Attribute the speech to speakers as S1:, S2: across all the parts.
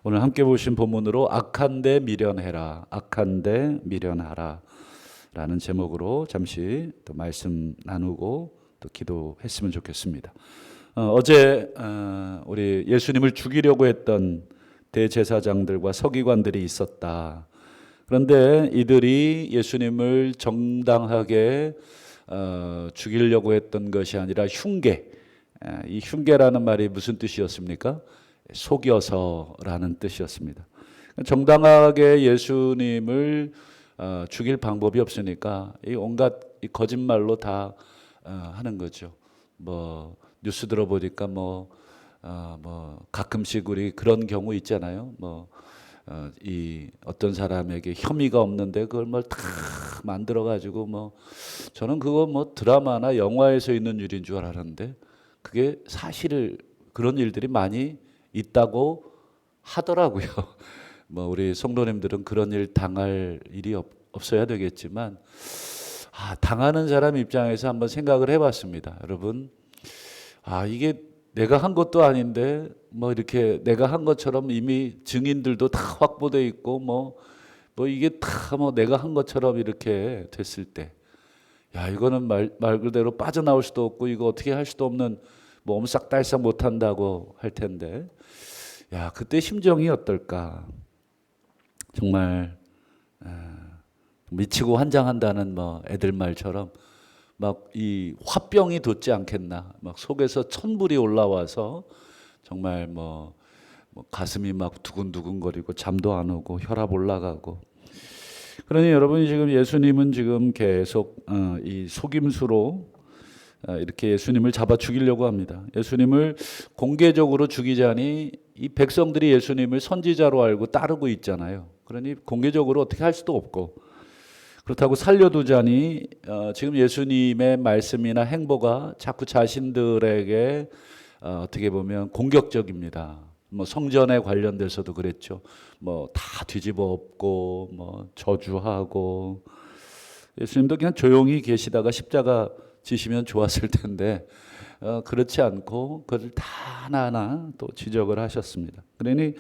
S1: 오늘 함께 보신 본문으로 악한데 미련해라, 악한데 미련하라 라는 제목으로 잠시 또 말씀 나누고 또 기도했으면 좋겠습니다. 어제 우리 예수님을 죽이려고 했던 대제사장들과 서기관들이 있었다. 그런데 이들이 예수님을 정당하게 죽이려고 했던 것이 아니라 흉계, 이 흉계라는 말이 무슨 뜻이었습니까? 속여서라는 뜻이었습니다. 정당하게 예수님을 죽일 방법이 없으니까 이 온갖 이 거짓말로 다 하는 거죠. 뭐 뉴스 들어보니까 뭐 가끔씩 우리 그런 경우 있잖아요. 이 어떤 사람에게 혐의가 없는데 그걸 뭘 다 만들어 가지고 저는 그거 드라마나 영화에서 있는 일인 줄 알았는데 그게 사실을 그런 일들이 많이 있다고 하더라고요. 우리 성도님들은 그런 일 당할 일이 없어야 되겠지만 당하는 사람 입장에서 한번 생각을 해봤습니다. 여러분, 이게 내가 한 것도 아닌데 이렇게 내가 한 것처럼 이미 증인들도 다 확보돼 있고 이게 다 내가 한 것처럼 이렇게 됐을 때, 이거는 말 그대로 빠져나올 수도 없고 이거 어떻게 할 수도 없는 옴싹달싹 못한다고 할 텐데, 그때 심정이 어떨까? 정말 미치고 환장한다는 애들 말처럼 이 화병이 돋지 않겠나? 속에서 천불이 올라와서 정말 가슴이 두근두근거리고 잠도 안 오고 혈압 올라가고. 그러니 여러분이 지금 예수님은 지금 계속 이 속임수로 이렇게 예수님을 잡아 죽이려고 합니다. 예수님을 공개적으로 죽이자니 이 백성들이 예수님을 선지자로 알고 따르고 있잖아요. 그러니 공개적으로 어떻게 할 수도 없고, 그렇다고 살려두자니 지금 예수님의 말씀이나 행보가 자꾸 자신들에게 어떻게 보면 공격적입니다. 성전에 관련돼서도 그랬죠. 다 뒤집어 엎고 저주하고. 예수님도 그냥 조용히 계시다가 십자가 지시면 좋았을 텐데 그렇지 않고 그걸 다 하나하나 또 지적을 하셨습니다. 그러니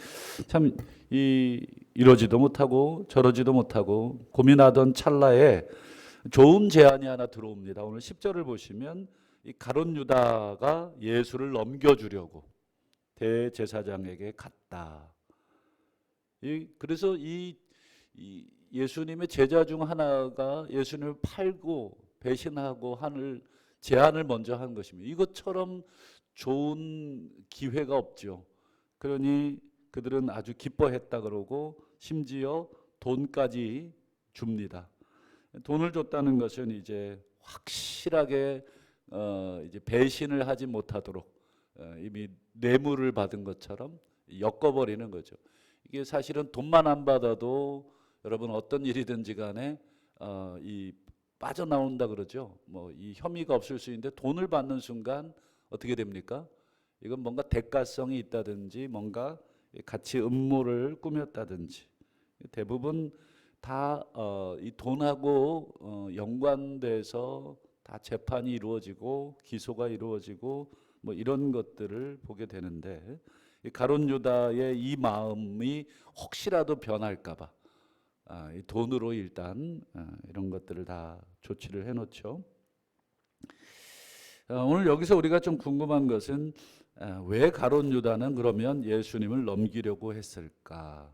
S1: 참 이러지도 못하고 저러지도 못하고 고민하던 찰나에 좋은 제안이 하나 들어옵니다. 오늘 10절을 보시면 이 가룟 유다가 예수를 넘겨주려고 대제사장에게 갔다. 그래서 이 예수님의 제자 중 하나가 예수님을 팔고 배신하고 하는 제안을 먼저 한 것입니다. 이것처럼 좋은 기회가 없죠. 그러니 그들은 아주 기뻐했다 그러고 심지어 돈까지 줍니다. 돈을 줬다는 것은 이제 확실하게 이제 배신을 하지 못하도록 이미 뇌물을 받은 것처럼 엮어버리는 거죠. 이게 사실은 돈만 안 받아도 여러분 어떤 일이든지 간에 이 빠져나온다 그러죠. 이 혐의가 없을 수 있는데 돈을 받는 순간 어떻게 됩니까? 이건 뭔가 대가성이 있다든지 뭔가 같이 음모를 꾸몄다든지 대부분 다 이 돈하고 연관돼서 다 재판이 이루어지고 기소가 이루어지고 이런 것들을 보게 되는데, 이 가룟 유다의 이 마음이 혹시라도 변할까봐 이 돈으로 일단 이런 것들을 다 조치를 해놓죠. 오늘 여기서 우리가 좀 궁금한 것은 왜 가룟 유다는 그러면 예수님을 넘기려고 했을까?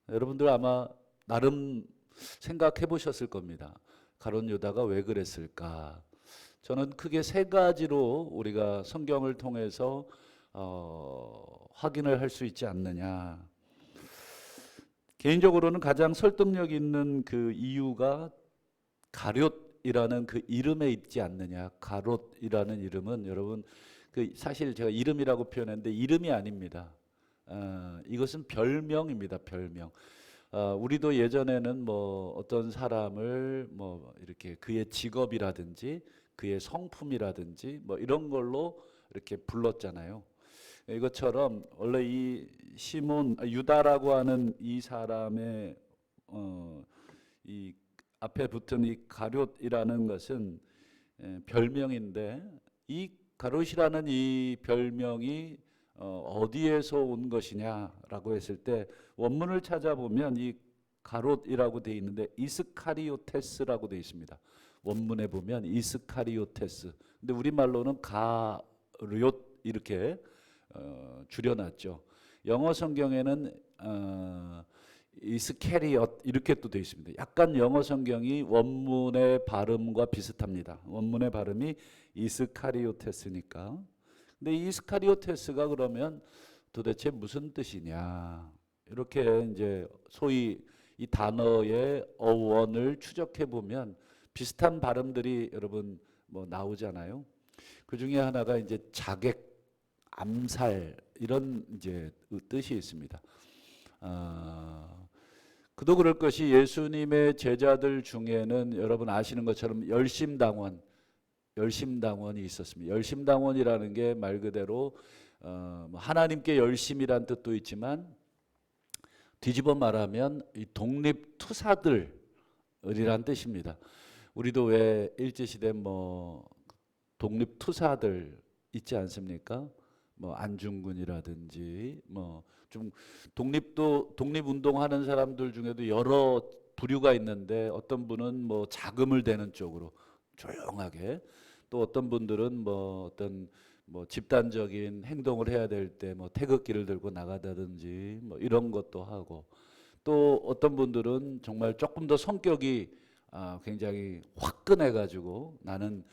S1: 여러분들 아마 나름 생각해 보셨을 겁니다. 가룟 유다가 왜 그랬을까? 저는 크게 세 가지로 우리가 성경을 통해서 확인을 할 수 있지 않느냐. 개인적으로는 가장 설득력 있는 그 이유가 가룟이라는 그 이름에 있지 않느냐. 가롯이라는 이름은 여러분 사실 제가 이름이라고 표현했는데 이름이 아닙니다. 이것은 별명입니다. 별명. 우리도 예전에는 어떤 사람을 이렇게 그의 직업이라든지 그의 성품이라든지 이런 걸로 이렇게 불렀잖아요. 이것처럼 원래 이 시몬 유다라고 하는 이 사람의 이 앞에 붙은 이 가룟이라는 것은 별명인데, 이 가롯이라는 이 별명이 어디에서 온 것이냐라고 했을 때 원문을 찾아보면 이 가롯이라고 돼 있는데 이스카리오테스라고 돼 있습니다. 원문에 보면 이스카리오테스. 근데 우리말로는 가룟 이렇게 줄여놨죠. 영어 성경에는 이스케리엇 이렇게 또 돼 있습니다. 약간 영어 성경이 원문의 발음과 비슷합니다. 원문의 발음이 이스카리오테스니까. 근데 이스카리오테스가 그러면 도대체 무슨 뜻이냐? 이렇게 이제 소위 이 단어의 어원을 추적해 보면 비슷한 발음들이 여러분 뭐 나오잖아요. 그 중에 하나가 이제 자객, 암살 이런 이제 뜻이 있습니다. 그도 그럴 것이 예수님의 제자들 중에는 여러분 아시는 것처럼 열심당원이 있었습니다. 열심당원이라는 게 말 그대로 하나님께 열심이란 뜻도 있지만 뒤집어 말하면 이 독립투사들이란 뜻입니다. 우리도 왜 일제시대 뭐 독립투사들 있지 않습니까? 뭐 안중근이라든지 뭐 좀 독립운동하는 사람들 중에도 여러 부류가 있는데 어떤 분은 뭐 자금을 대는 쪽으로 조용하게, 또 어떤 분들은 뭐 어떤 뭐 집단적인 행동을 해야 될 때 뭐 태극기를 들고 나가다든지 뭐 이런 것도 하고, 또 어떤 분들은 정말 조금 더 성격이 굉장히 화끈해가지고 나는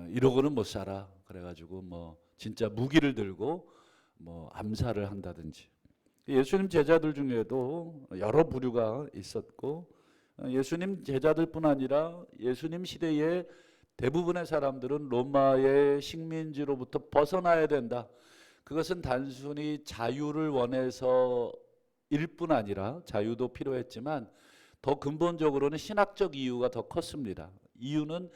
S1: 이러고는 못 살아 그래가지고 뭐 진짜 무기를 들고 뭐 암살을 한다든지. 예수님 제자들 중에도 여러 부류가 있었고, 예수님 제자들뿐 아니라 예수님 시대에 대부분의 사람들은 로마의 식민지로부터 벗어나야 된다. 그것은 단순히 자유를 원해서 일 뿐 아니라 자유도 필요했지만 더 근본적으로는 신학적 이유가 더 컸습니다. 이유는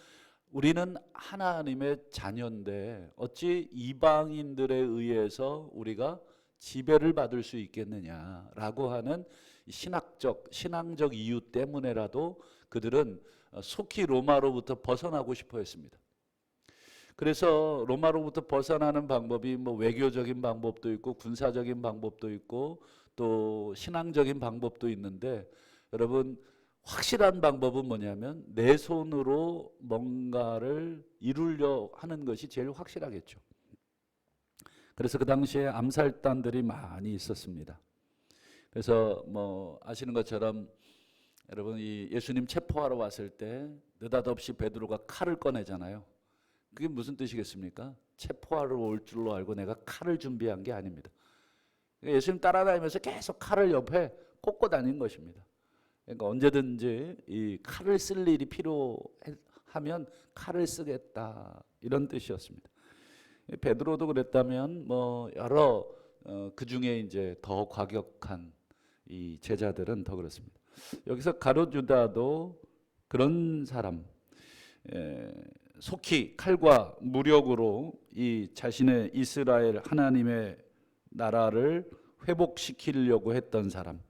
S1: 우리는 하나님의 자녀인데 어찌 이방인들에 의해서 우리가 지배를 받을 수 있겠느냐라고 하는 신앙적 이유 때문에라도 그들은 속히 로마로부터 벗어나고 싶어 했습니다. 그래서 로마로부터 벗어나는 방법이 뭐 외교적인 방법도 있고 군사적인 방법도 있고 또 신앙적인 방법도 있는데, 여러분 확실한 방법은 뭐냐면 내 손으로 뭔가를 이루려 하는 것이 제일 확실하겠죠. 그래서 그 당시에 암살단들이 많이 있었습니다. 그래서 뭐 아시는 것처럼 여러분 이 예수님 체포하러 왔을 때 느닷없이 베드로가 칼을 꺼내잖아요. 그게 무슨 뜻이겠습니까? 체포하러 올 줄로 알고 내가 칼을 준비한 게 아닙니다. 예수님 따라다니면서 계속 칼을 옆에 꽂고 다닌 것입니다. 그러니까 언제든지 이 칼을 쓸 일이 필요하면 칼을 쓰겠다 이런 뜻이었습니다. 베드로도 그랬다면 뭐 여러 그 중에 이제 더 과격한 이 제자들은 더 그렇습니다. 여기서 가룟 유다도 그런 사람, 속히 칼과 무력으로 이 자신의 이스라엘 하나님의 나라를 회복시키려고 했던 사람.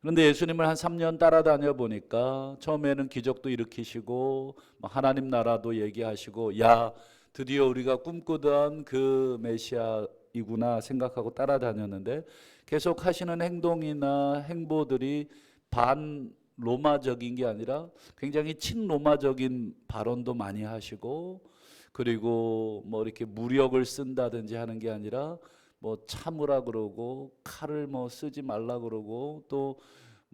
S1: 그런데 예수님을 한 3년 따라다녀 보니까 처음에는 기적도 일으키시고 하나님 나라도 얘기하시고, 야 드디어 우리가 꿈꾸던 그 메시아이구나 생각하고 따라다녔는데 계속 하시는 행동이나 행보들이 반 로마적인 게 아니라 굉장히 친로마적인 발언도 많이 하시고, 그리고 뭐 이렇게 무력을 쓴다든지 하는 게 아니라 뭐 참으라 그러고 칼을 뭐 쓰지 말라 그러고 또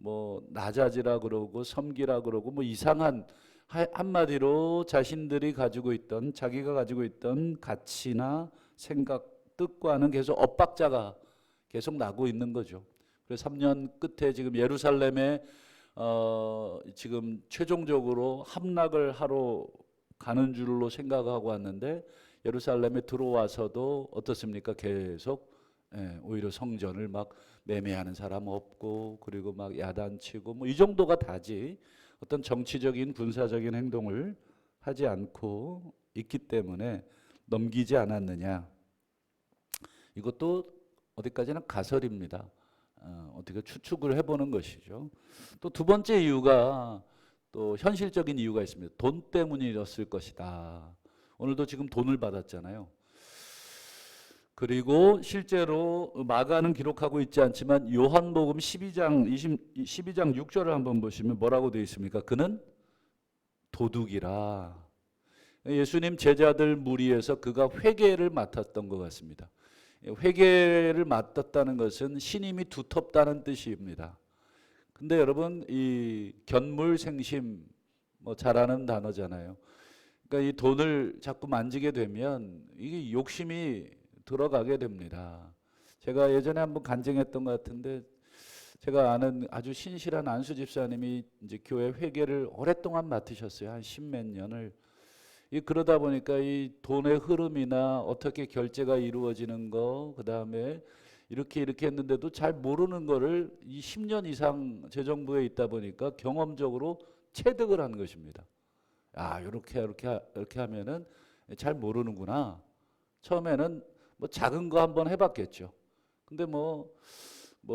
S1: 뭐 낮아지라 그러고 섬기라 그러고 뭐 이상한, 한마디로 자신들이 가지고 있던 자기가 가지고 있던 가치나 생각 뜻과는 계속 엇박자가 계속 나고 있는 거죠. 그래서 3년 끝에 지금 예루살렘에 지금 최종적으로 함락을 하러 가는 줄로 생각하고 왔는데 예루살렘에 들어와서도 어떻습니까? 계속 오히려 성전을 막 매매하는 사람 없고, 그리고 막 야단치고 뭐 이 정도가 다지 어떤 정치적인 군사적인 행동을 하지 않고 있기 때문에 넘기지 않았느냐. 이것도 어디까지나 가설입니다. 어떻게 추측을 해보는 것이죠. 또 두 번째 이유가 또 현실적인 이유가 있습니다. 돈 때문이었을 것이다. 오늘도 지금 돈을 받았잖아요. 그리고 실제로 마가는 기록하고 있지 않지만 요한복음 12장 6절을 한번 보시면 뭐라고 되어 있습니까? 그는 도둑이라. 예수님 제자들 무리에서 그가 회개를 맡았던 것 같습니다. 회개를 맡았다는 것은 신임이 두텁다는 뜻입니다. 근데 여러분, 이 견물생심 뭐 잘하는 단어잖아요. 그러니까 이 돈을 자꾸 만지게 되면 이게 욕심이 들어가게 됩니다. 제가 예전에 한번 간증했던 것 같은데, 제가 아는 아주 신실한 안수 집사님이 이제 교회 회계를 오랫동안 맡으셨어요. 한 십몇 년을. 그러다 보니까 이 돈의 흐름이나 어떻게 결제가 이루어지는 거, 그 다음에 이렇게 했는데도 잘 모르는 거를 이 10년 이상 재정부에 있다 보니까 경험적으로 체득을 한 것입니다. 아, 이렇게 하면은 잘 모르는구나. 처음에는 뭐 작은 거 한번 해봤겠죠. 근데 뭐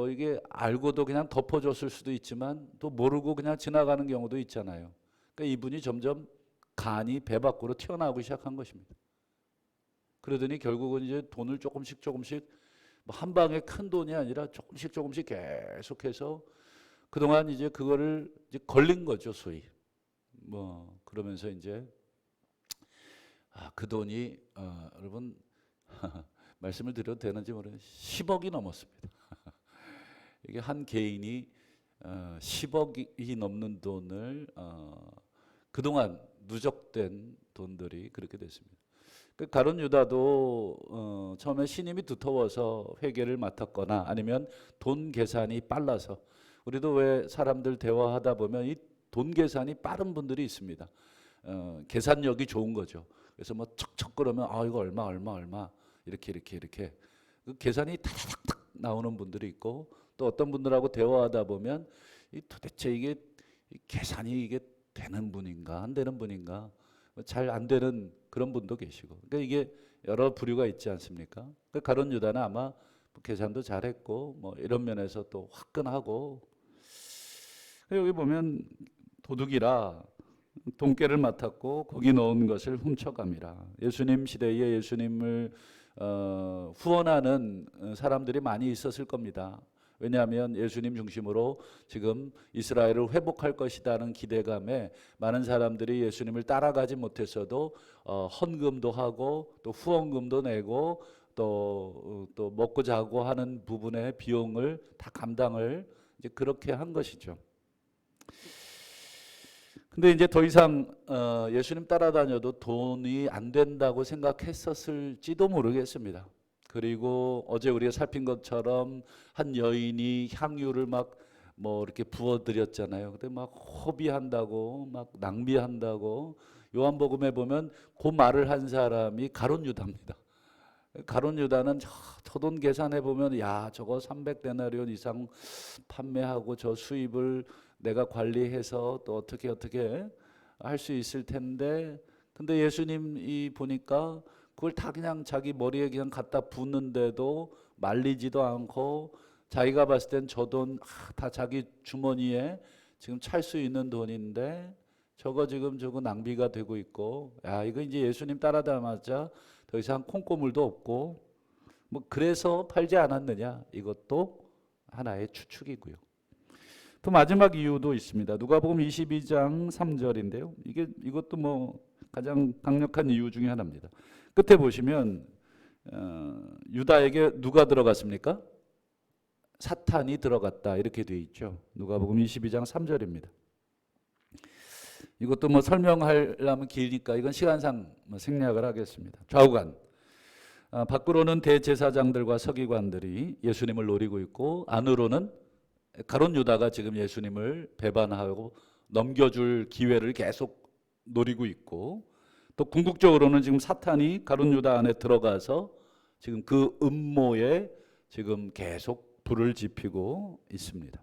S1: 이게 알고도 그냥 덮어줬을 수도 있지만 또 모르고 그냥 지나가는 경우도 있잖아요. 그러니까 이분이 점점 간이 배 밖으로 튀어나오기 시작한 것입니다. 그러더니 결국은 이제 돈을 조금씩 뭐 한 방에 큰 돈이 아니라 조금씩 계속해서 그동안 이제 그거를 이제 걸린 거죠, 소위. 뭐 그러면서 이제 그 돈이 여러분 말씀을 드려도 되는지 모르겠는데 10억이 넘었습니다. 이게 한 개인이 10억이 넘는 돈을 그동안 누적된 돈들이 그렇게 됐습니다. 그 가룟 유다도 처음에 신임이 두터워서 회계를 맡았거나 아니면 돈 계산이 빨라서, 우리도 왜 사람들 대화하다 보면 이 돈 계산이 빠른 분들이 있습니다. 계산력이 좋은 거죠. 그래서 뭐 척척 그러면 이거 얼마 이렇게 그 계산이 타닥탁 나오는 분들이 있고, 또 어떤 분들하고 대화하다 보면 도대체 이게 계산이 이게 되는 분인가 안 되는 분인가 잘 안 되는 그런 분도 계시고, 그러니까 이게 여러 부류가 있지 않습니까? 그 가룟 유다는 아마 계산도 잘했고 뭐 이런 면에서 또 화끈하고, 여기 보면 도둑이라 돈깨를 맡았고 거기 넣은 것을 훔쳐갑니다. 예수님 시대에 예수님을 후원하는 사람들이 많이 있었을 겁니다. 왜냐하면 예수님 중심으로 지금 이스라엘을 회복할 것이라는 기대감에 많은 사람들이 예수님을 따라가지 못했어도 헌금도 하고 또 후원금도 내고 또 먹고 자고 하는 부분의 비용을 다 감당을 이제 그렇게 한 것이죠. 근데 이제 더 이상 예수님 따라다녀도 돈이 안 된다고 생각했었을지도 모르겠습니다. 그리고 어제 우리가 살핀 것처럼 한 여인이 향유를 막 뭐 이렇게 부어드렸잖아요. 근데 막 허비한다고 막 낭비한다고, 요한복음에 보면 그 말을 한 사람이 가룟 유다입니다. 가룟 유다는 저 돈 계산해 보면 야 저거 300데나리온 이상 판매하고 저 수입을 내가 관리해서 또 어떻게 할 수 있을 텐데, 근데 예수님이 보니까 그걸 다 그냥 자기 머리에 그냥 갖다 붓는데도 말리지도 않고, 자기가 봤을 땐 저 돈 다 자기 주머니에 지금 찰 수 있는 돈인데 저거 낭비가 되고 있고, 야 이거 이제 예수님 따라다니자 더 이상 콩고물도 없고 뭐 그래서 팔지 않았느냐, 이것도 하나의 추측이고요. 또 마지막 이유도 있습니다. 누가복음 22장 3절인데요. 이것도 뭐 가장 강력한 이유 중에 하나입니다. 끝에 보시면 유다에게 누가 들어갔습니까? 사탄이 들어갔다 이렇게 되어 있죠. 누가복음 22장 3절입니다. 이것도 뭐 설명하려면 길니까 이건 시간상 뭐 생략을 하겠습니다. 좌우간 밖으로는 대제사장들과 서기관들이 예수님을 노리고 있고, 안으로는 가룟 유다가 지금 예수님을 배반하고 넘겨줄 기회를 계속 노리고 있고, 또 궁극적으로는 지금 사탄이 가룟 유다 안에 들어가서 지금 그 음모에 지금 계속 불을 지피고 있습니다.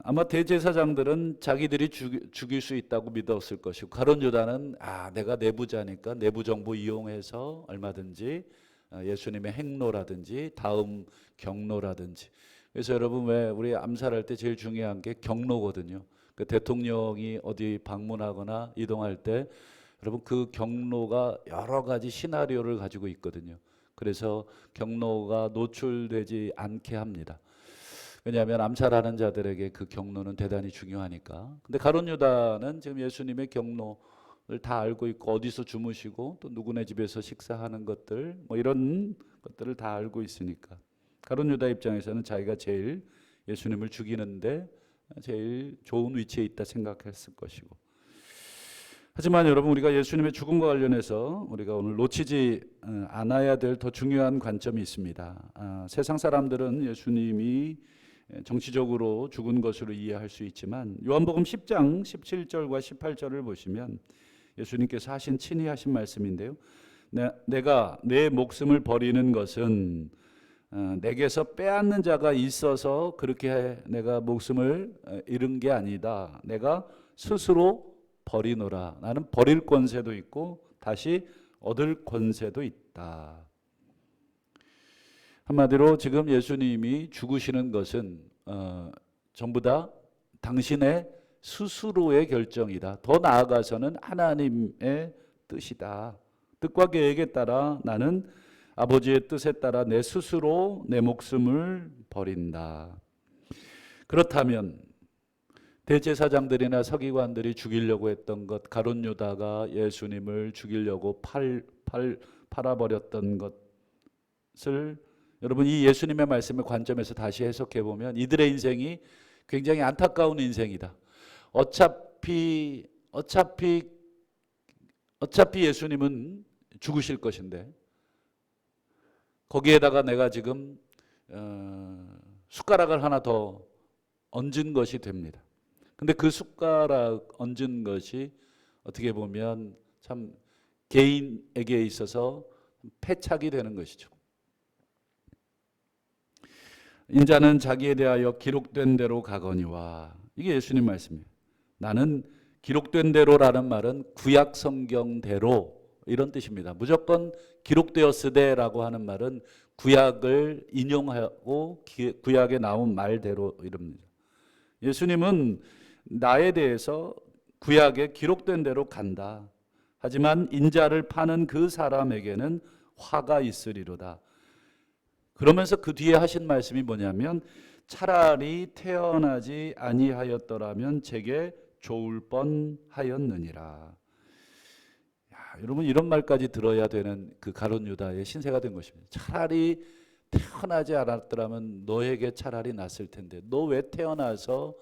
S1: 아마 대제사장들은 자기들이 죽일 수 있다고 믿었을 것이고, 가룟 유다는 내가 내부자니까 내부 정보 이용해서 얼마든지 예수님의 행로라든지 다음 경로라든지. 그래서 여러분 왜 우리 암살할 때 제일 중요한 게 경로거든요. 그 대통령이 어디 방문하거나 이동할 때 여러분 그 경로가 여러 가지 시나리오를 가지고 있거든요. 그래서 경로가 노출되지 않게 합니다. 왜냐하면 암살하는 자들에게 그 경로는 대단히 중요하니까. 근데 가룟 유다는 지금 예수님의 경로를 다 알고 있고 어디서 주무시고 또 누구네 집에서 식사하는 것들 뭐 이런 것들을 다 알고 있으니까 가룟 유다 입장에서는 자기가 제일 예수님을 죽이는데 제일 좋은 위치에 있다 생각했을 것이고. 하지만 여러분 우리가 예수님의 죽음과 관련해서 우리가 오늘 놓치지 않아야 될 더 중요한 관점이 있습니다. 세상 사람들은 예수님이 정치적으로 죽은 것으로 이해할 수 있지만 요한복음 10장 17절과 18절을 보시면 예수님께서 친히 하신 말씀인데요. 내가 내 목숨을 버리는 것은 내게서 빼앗는 자가 있어서 그렇게 내가 목숨을 잃은 게 아니다. 내가 스스로 버리노라. 나는 버릴 권세도 있고 다시 얻을 권세도 있다. 한마디로 지금 예수님이 죽으시는 것은 전부 다 당신의 스스로의 결정이다. 더 나아가서는 하나님의 뜻이다. 뜻과 계획에 따라 나는 아버지의 뜻에 따라 내 스스로 내 목숨을 버린다. 그렇다면 대제사장들이나 서기관들이 죽이려고 했던 것, 가룟 유다가 예수님을 죽이려고 팔아버렸던 것을 여러분 이 예수님의 말씀의 관점에서 다시 해석해 보면 이들의 인생이 굉장히 안타까운 인생이다. 어차피 예수님은 죽으실 것인데 거기에다가 내가 지금 숟가락을 하나 더 얹은 것이 됩니다. 근데 그 숟가락 얹은 것이 어떻게 보면 참 개인에게 있어서 패착이 되는 것이죠. 인자는 자기에 대하여 기록된 대로 가거니와, 이게 예수님 말씀이에요. 나는 기록된 대로라는 말은 구약 성경대로 이런 뜻입니다. 무조건 기록되었으되라고 하는 말은 구약을 인용하고 구약에 나온 말대로 이럽니다. 예수님은 나에 대해서 구약에 기록된 대로 간다. 하지만 인자를 파는 그 사람에게는 화가 있으리로다. 그러면서 그 뒤에 하신 말씀이 뭐냐면 차라리 태어나지 아니하였더라면 제게 좋을 뻔하였느니라. 여러분 이런 말까지 들어야 되는 그 가룟 유다의 신세가 된 것입니다. 차라리 태어나지 않았더라면 너에게 차라리 낫을 텐데 너 왜 태어나서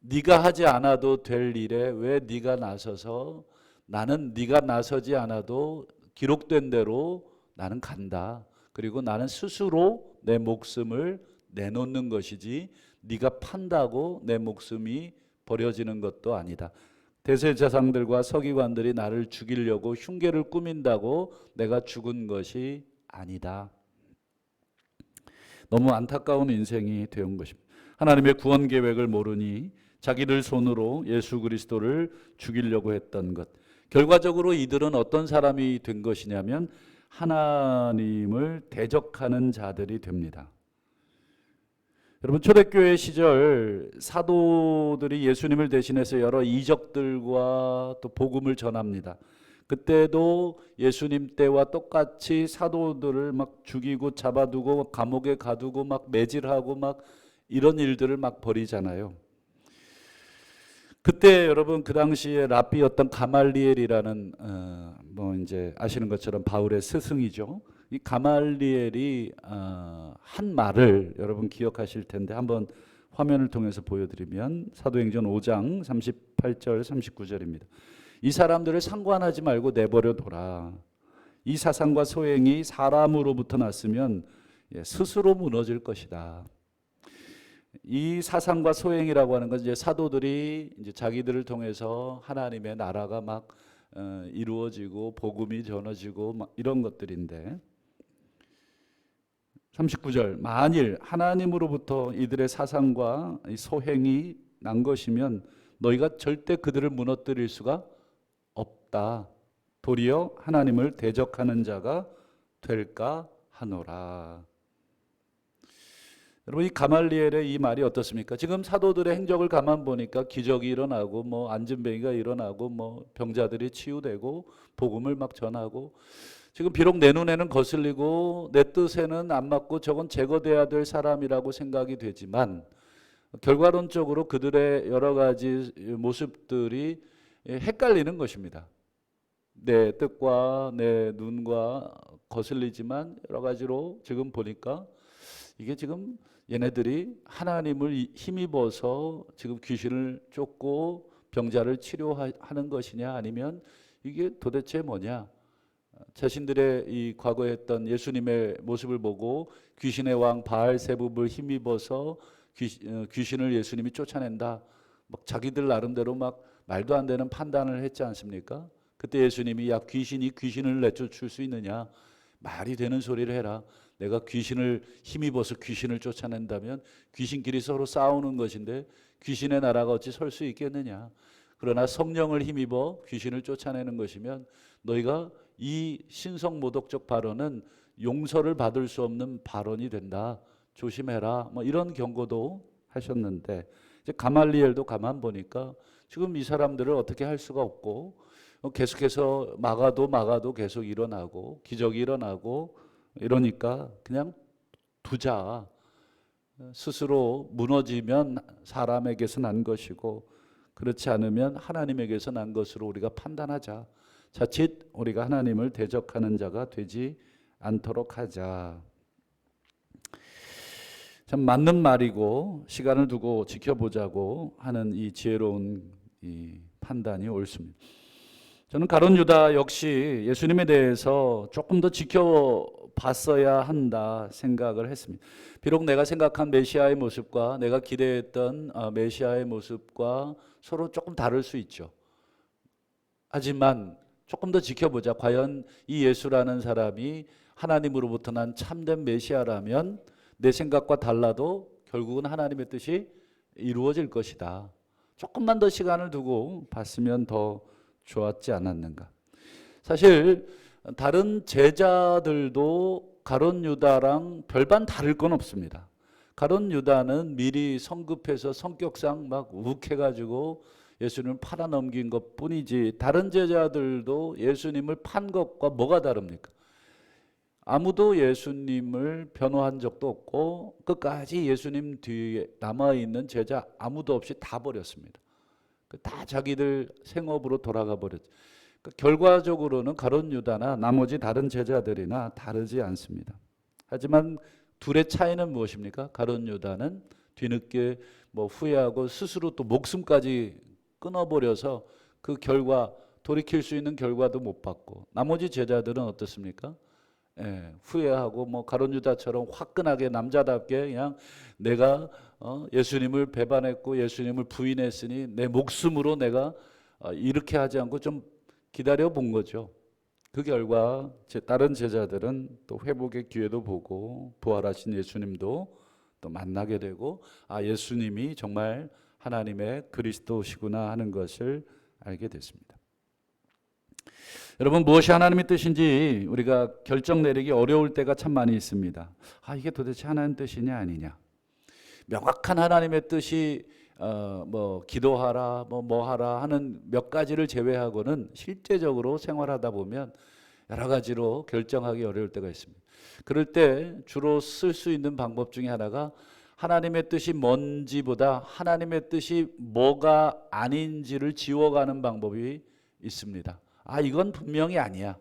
S1: 네가 하지 않아도 될 일에 왜 네가 나서서 나는 네가 나서지 않아도 기록된 대로 나는 간다. 그리고 나는 스스로 내 목숨을 내놓는 것이지 네가 판다고 내 목숨이 버려지는 것도 아니다. 대제사장들과 서기관들이 나를 죽이려고 흉계를 꾸민다고 내가 죽은 것이 아니다. 너무 안타까운 인생이 되온 것입니다. 하나님의 구원 계획을 모르니 자기들 손으로 예수 그리스도를 죽이려고 했던 것. 결과적으로 이들은 어떤 사람이 된 것이냐면 하나님을 대적하는 자들이 됩니다. 여러분 초대교회 시절 사도들이 예수님을 대신해서 여러 이적들과 또 복음을 전합니다. 그때도 예수님 때와 똑같이 사도들을 막 죽이고 잡아두고 감옥에 가두고 막 매질하고 막 이런 일들을 막 벌이잖아요. 그때 여러분 그 당시에 랍비였던 가말리엘이라는 뭐 이제 아시는 것처럼 바울의 스승이죠. 이 가말리엘이 한 말을 여러분 기억하실 텐데 한번 화면을 통해서 보여드리면 사도행전 5장 38절 39절입니다. 이 사람들을 상관하지 말고 내버려 둬라. 이 사상과 소행이 사람으로부터 났으면 스스로 무너질 것이다. 이 사상과 소행이라고 하는 건 이제 사도들이 이제 자기들을 통해서 하나님의 나라가 막 이루어지고 복음이 전해지고 막 이런 것들인데 39절 만일 하나님으로부터 이들의 사상과 소행이 난 것이면 너희가 절대 그들을 무너뜨릴 수가 없다. 도리어 하나님을 대적하는 자가 될까 하노라. 여러분, 이 가말리엘의 이 말이 어떻습니까? 지금 사도들의 행적을 가만 보니까 기적이 일어나고 뭐 안진뱅이가 일어나고 뭐 병자들이 치유되고 복음을 막 전하고, 지금 비록 내 눈에는 거슬리고 내 뜻에는 안 맞고 저건 제거돼야 될 사람이라고 생각이 되지만, 결과론적으로 그들의 여러 가지 모습들이 헷갈리는 것입니다. 내 뜻과 내 눈과 거슬리지만 여러 가지로 지금 보니까 이게 지금 얘네들이 하나님을 힘입어서 지금 귀신을 쫓고 병자를 치료하는 것이냐, 아니면 이게 도대체 뭐냐. 자신들의 이 과거에 했던 예수님의 모습을 보고 귀신의 왕 바알세붑을 힘입어서 귀신을 예수님이 쫓아낸다, 막 자기들 나름대로 막 말도 안 되는 판단을 했지 않습니까? 그때 예수님이 야, 귀신이 귀신을 내쫓을 수 있느냐, 말이 되는 소리를 해라. 내가 귀신을 힘입어서 귀신을 쫓아낸다면 귀신끼리 서로 싸우는 것인데 귀신의 나라가 어찌 설 수 있겠느냐. 그러나 성령을 힘입어 귀신을 쫓아내는 것이면 너희가 이 신성모독적 발언은 용서를 받을 수 없는 발언이 된다, 조심해라, 뭐 이런 경고도 하셨는데, 이제 가말리엘도 가만 보니까 지금 이 사람들을 어떻게 할 수가 없고, 계속해서 막아도 계속 일어나고 기적이 일어나고 이러니까 그냥 두자. 스스로 무너지면 사람에게서 난 것이고 그렇지 않으면 하나님에게서 난 것으로 우리가 판단하자. 자칫 우리가 하나님을 대적하는 자가 되지 않도록 하자. 참 맞는 말이고 시간을 두고 지켜보자고 하는 이 지혜로운 이 판단이 옳습니다. 저는 가룟 유다 역시 예수님에 대해서 조금 더 지켜봤어야 한다 생각을 했습니다. 비록 내가 생각한 메시아의 모습과 내가 기대했던 메시아의 모습과 서로 조금 다를 수 있죠. 하지만 조금 더 지켜보자. 과연 이 예수라는 사람이 하나님으로부터 난 참된 메시아라면 내 생각과 달라도 결국은 하나님의 뜻이 이루어질 것이다. 조금만 더 시간을 두고 봤으면 더 좋았지 않았는가. 사실 다른 제자들도 가룟 유다랑 별반 다를 건 없습니다. 가룟 유다는 미리 성급해서 성격상 막 욱해가지고 예수님을 팔아넘긴 것 뿐이지, 다른 제자들도 예수님을 판 것과 뭐가 다릅니까? 아무도 예수님을 변호한 적도 없고 끝까지 예수님 뒤에 남아있는 제자 아무도 없이 다 버렸습니다. 다 자기들 생업으로 돌아가 버렸죠. 결과적으로는 가룟 유다나 나머지 다른 제자들이나 다르지 않습니다. 하지만 둘의 차이는 무엇입니까? 가룟 유다는 뒤늦게 후회하고 스스로 또 목숨까지 끊어버려서 그 결과, 돌이킬 수 있는 결과도 못 받고, 나머지 제자들은 어떻습니까? 후회하고 가룟 유다처럼 화끈하게 남자답게 그냥 내가 예수님을 배반했고 예수님을 부인했으니 내 목숨으로 내가 이렇게 하지 않고 좀 기다려 본 거죠. 그 결과 다른 제자들은 또 회복의 기회도 보고 부활하신 예수님도 또 만나게 되고, 예수님이 정말 하나님의 그리스도시구나 하는 것을 알게 됐습니다. 여러분, 무엇이 하나님의 뜻인지 우리가 결정 내리기 어려울 때가 참 많이 있습니다. 이게 도대체 하나님 뜻이냐 아니냐. 명확한 하나님의 뜻이 기도하라 뭐 하라 하는 몇 가지를 제외하고는 실제적으로 생활하다 보면 여러 가지로 결정하기 어려울 때가 있습니다. 그럴 때 주로 쓸 수 있는 방법 중에 하나가 하나님의 뜻이 뭔지보다 하나님의 뜻이 뭐가 아닌지를 지워가는 방법이 있습니다. 이건 분명히 아니야.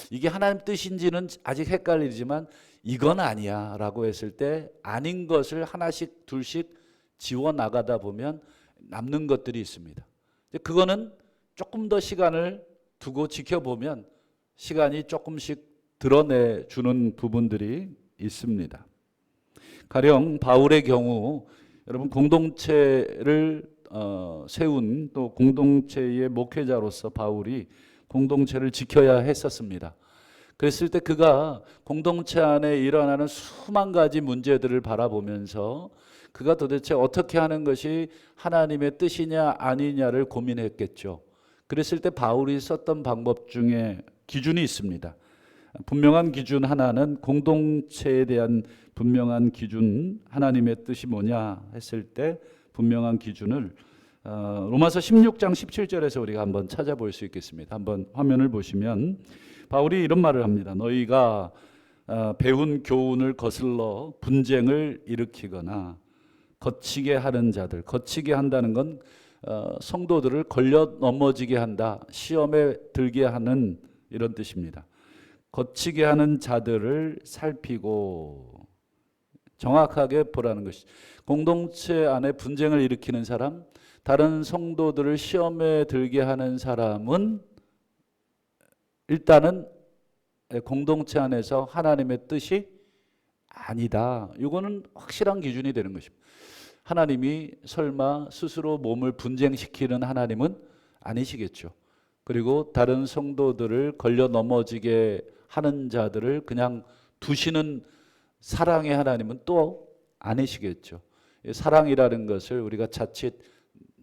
S1: 이게 하나님 뜻인지는 아직 헷갈리지만 이건 아니야 라고 했을 때 아닌 것을 하나씩 둘씩 지워나가다 보면 남는 것들이 있습니다. 그거는 조금 더 시간을 두고 지켜보면 시간이 조금씩 드러내주는 부분들이 있습니다. 가령 바울의 경우 여러분, 공동체를 세운 또 공동체의 목회자로서 바울이 공동체를 지켜야 했었습니다. 그랬을 때 그가 공동체 안에 일어나는 수만 가지 문제들을 바라보면서 그가 도대체 어떻게 하는 것이 하나님의 뜻이냐 아니냐를 고민했겠죠. 그랬을 때 바울이 썼던 방법 중에 기준이 있습니다. 분명한 기준 하나는 공동체에 대한 분명한 기준, 하나님의 뜻이 뭐냐 했을 때 분명한 기준을 로마서 16장 17절에서 우리가 한번 찾아볼 수 있겠습니다. 한번 화면을 보시면 바울이 이런 말을 합니다. 너희가 배운 교훈을 거슬러 분쟁을 일으키거나 거치게 하는 자들, 거치게 한다는 건 성도들을 걸려 넘어지게 한다, 시험에 들게 하는 이런 뜻입니다. 거치게 하는 자들을 살피고 정확하게 보라는 것이, 공동체 안에 분쟁을 일으키는 사람, 다른 성도들을 시험에 들게 하는 사람은 일단은 공동체 안에서 하나님의 뜻이 아니다. 이거는 확실한 기준이 되는 것입니다. 하나님이 설마 스스로 몸을 분쟁시키는 하나님은 아니시겠죠. 그리고 다른 성도들을 걸려 넘어지게 하는 자들을 그냥 두시는 사랑의 하나님은 또 아니시겠죠. 사랑이라는 것을 우리가 자칫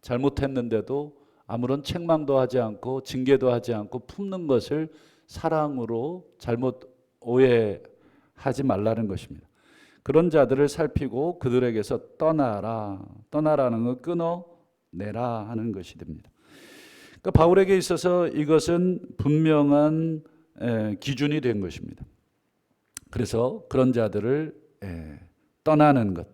S1: 잘못했는데도 아무런 책망도 하지 않고 징계도 하지 않고 품는 것을 사랑으로 잘못 오해하지 말라는 것입니다. 그런 자들을 살피고 그들에게서 떠나라. 떠나라는 건 끊어내라 하는 것이 됩니다. 그러니까 바울에게 있어서 이것은 분명한 기준이 된 것입니다. 그래서 그런 자들을 떠나는 것.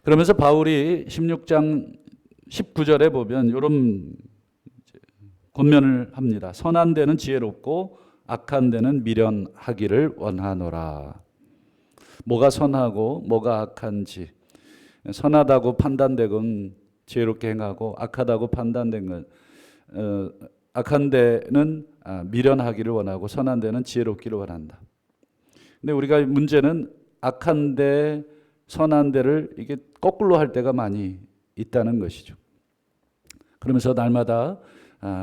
S1: 그러면서 바울이 16장 19절에 보면 이런 권면을 합니다. 선한 데는 지혜롭고 악한 데는 미련하기를 원하노라. 뭐가 선하고 뭐가 악한지, 선하다고 판단되건 지혜롭게 행하고 악하다고 판단된 건 악한 데는 미련하기를 원하고 선한 데는 지혜롭기를 원한다. 근데 우리가 문제는 악한 데 선한 데를 이게 거꾸로 할 때가 많이 있다는 것이죠. 그러면서 날마다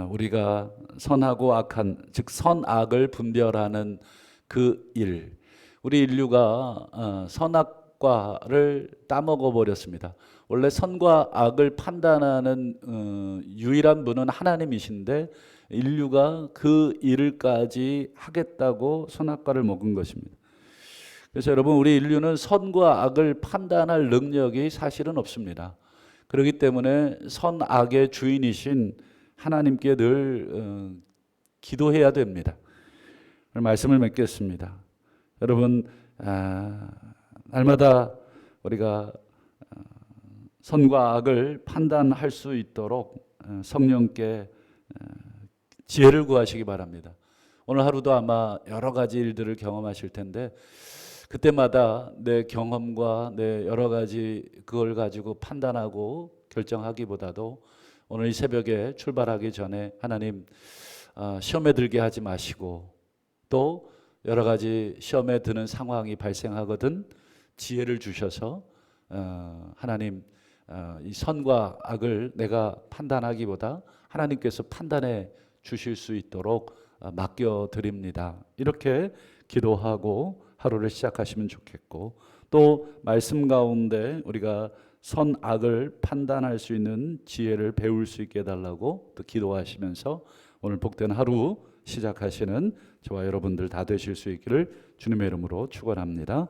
S1: 우리가 선하고 악한, 즉 선악을 분별하는 그 일, 우리 인류가 선악과를 따먹어 버렸습니다. 원래 선과 악을 판단하는 유일한 분은 하나님이신데 인류가 그 일을까지 하겠다고 선악과를 먹은 것입니다. 그래서 여러분, 우리 인류는 선과 악을 판단할 능력이 사실은 없습니다. 그렇기 때문에 선악의 주인이신 하나님께 늘 기도해야 됩니다. 말씀을 맺겠습니다. 여러분, 날마다 우리가 선과 악을 판단할 수 있도록 성령께 지혜를 구하시기 바랍니다. 오늘 하루도 아마 여러 가지 일들을 경험하실 텐데 그때마다 내 경험과 내 여러 가지 그걸 가지고 판단하고 결정하기보다도 오늘 이 새벽에 출발하기 전에 하나님, 시험에 들게 하지 마시고 또 여러 가지 시험에 드는 상황이 발생하거든 지혜를 주셔서 하나님, 이 선과 악을 내가 판단하기보다 하나님께서 판단해 주실 수 있도록 맡겨드립니다. 이렇게 기도하고 하루를 시작하시면 좋겠고, 또 말씀 가운데 우리가 선악을 판단할 수 있는 지혜를 배울 수 있게 해달라고 또 기도하시면서 오늘 복된 하루 시작하시는 저와 여러분들 다 되실 수 있기를 주님의 이름으로 축원합니다.